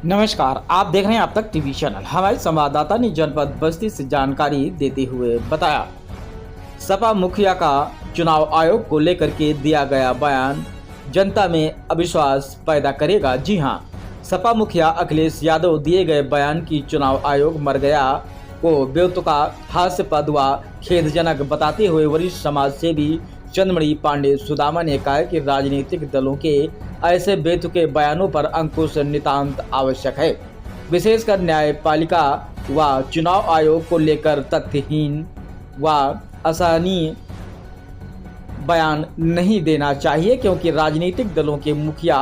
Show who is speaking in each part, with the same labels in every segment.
Speaker 1: नमस्कार, आप देख रहे हैं अब तक टीवी चैनल। हमारे संवाददाता ने जनपद बस्ती से जानकारी देते हुए बताया, सपा मुखिया का चुनाव आयोग को लेकर के दिया गया बयान जनता में अविश्वास पैदा करेगा। जी हां, सपा मुखिया अखिलेश यादव दिए गए बयान की चुनाव आयोग मर गया को बेतुका हास्यास्पद व खेदजनक बताते हुए वरिष्ठ समाज सेवी चंद्रमणि पांडे सुदामा ने कहा कि राजनीतिक दलों के ऐसे बेतुके बयानों पर अंकुश नितांत आवश्यक है। विशेषकर न्यायपालिका व चुनाव आयोग को लेकर तथ्यहीन व असहनीय बयान नहीं देना चाहिए, क्योंकि राजनीतिक दलों के मुखिया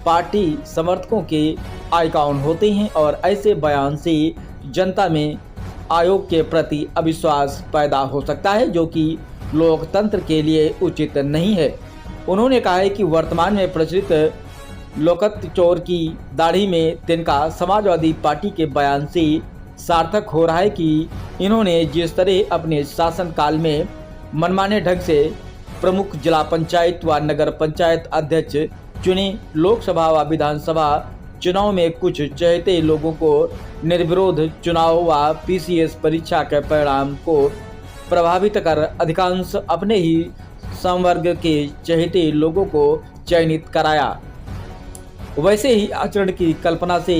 Speaker 1: पार्टी समर्थकों के आइकॉन होते हैं और ऐसे बयान से जनता में आयोग के प्रति अविश्वास पैदा हो सकता है, जो कि लोकतंत्र के लिए उचित नहीं है। उन्होंने कहा है कि वर्तमान में प्रचलित लोकत चोर की दाढ़ी में तिनका समाजवादी पार्टी के बयान से सार्थक हो रहा है कि इन्होंने जिस तरह अपने शासनकाल में मनमाने ढंग से प्रमुख जिला पंचायत व नगर पंचायत अध्यक्ष चुने, लोकसभा व विधानसभा चुनाव में कुछ चहेते लोगों को निर्विरोध चुनाव व पीसीएस परीक्षा के परिणाम को प्रभावित कर अधिकांश अपने ही संवर्ग के चहेते लोगों को चयनित कराया, वैसे ही आचरण की कल्पना से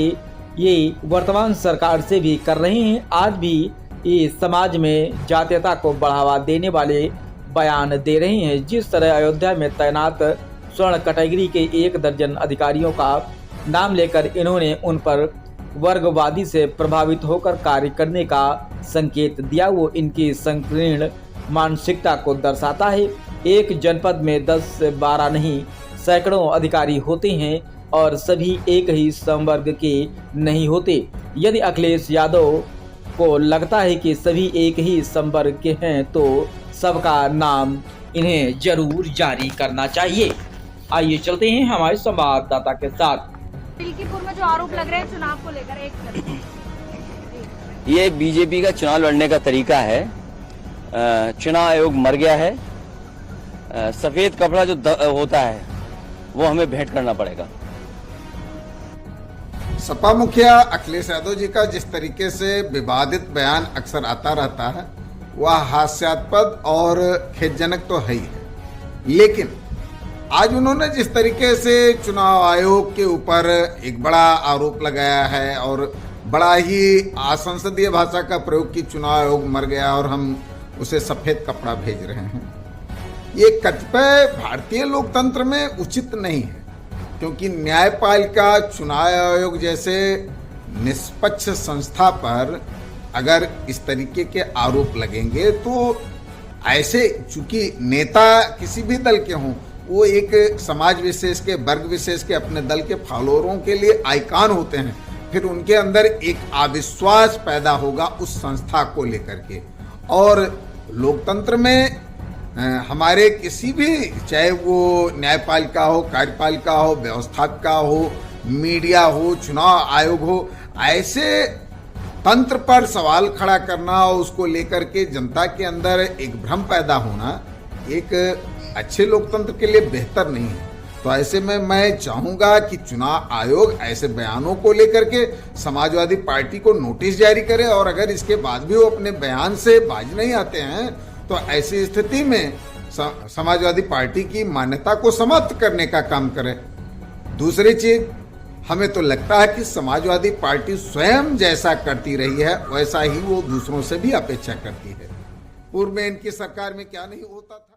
Speaker 1: ये वर्तमान सरकार से भी कर रहे हैं। आज भी ये समाज में जातीयता को बढ़ावा देने वाले बयान दे रहे हैं। जिस तरह अयोध्या में तैनात स्वर्ण कैटेगरी के 1 दर्जन अधिकारियों का नाम लेकर इन्होंने उन पर वर्गवादी से प्रभावित होकर कार्य करने का संकेत दिया, वो इनकी संकीर्ण मानसिकता को दर्शाता है। एक जनपद में 10 से 12 नहीं सैकड़ों अधिकारी होते हैं और सभी एक ही संवर्ग के नहीं होते। यदि अखिलेश यादव को लगता है कि सभी एक ही संवर्ग के हैं तो सबका नाम इन्हें जरूर जारी करना चाहिए। आइए चलते हैं हमारे संवाददाता के साथ।
Speaker 2: बिल्कीपुर में जो आरोप लग रहे हैं चुनाव को लेकर,
Speaker 3: ये बीजेपी का चुनाव लड़ने का तरीका है। चुनाव आयोग मर गया है। सफेद कपड़ा जो होता है वो हमें भेंट करना पड़ेगा।
Speaker 4: सपा मुखिया अखिलेश यादव जी का जिस तरीके से विवादित बयान अक्सर आता रहता है वह हास्यास्पद और खेदजनक तो है ही है, लेकिन आज उन्होंने जिस तरीके से चुनाव आयोग के ऊपर एक बड़ा आरोप लगाया है और बड़ा ही असंसदीय भाषा का प्रयोग की चुनाव आयोग मर गया और हम उसे सफेद कपड़ा भेज रहे हैं, ये कतिपय भारतीय लोकतंत्र में उचित नहीं है। क्योंकि न्यायपालिका, चुनाव आयोग जैसे निष्पक्ष संस्था पर अगर इस तरीके के आरोप लगेंगे तो ऐसे, चूंकि नेता किसी भी दल के हों, वो एक समाज विशेष के, वर्ग विशेष के, अपने दल के फॉलोअरों के लिए आइकॉन होते हैं, फिर उनके अंदर एक अविश्वास पैदा होगा उस संस्था को लेकर के। और लोकतंत्र में हमारे किसी भी, चाहे वो न्यायपालिका हो, कार्यपालिका हो, व्यवस्थापिका हो, मीडिया हो, चुनाव आयोग हो, ऐसे तंत्र पर सवाल खड़ा करना और उसको लेकर के जनता के अंदर एक भ्रम पैदा होना एक अच्छे लोकतंत्र के लिए बेहतर नहीं है। तो ऐसे में मैं चाहूंगा कि चुनाव आयोग ऐसे बयानों को लेकर के समाजवादी पार्टी को नोटिस जारी करे और अगर इसके बाद भी वो अपने बयान से बाज नहीं आते हैं तो ऐसी स्थिति में समाजवादी पार्टी की मान्यता को समाप्त करने का काम करे। दूसरी चीज, हमें तो लगता है कि समाजवादी पार्टी स्वयं जैसा करती रही है वैसा ही वो दूसरों से भी अपेक्षा करती है। पूर्व में इनकी सरकार में क्या नहीं होता था।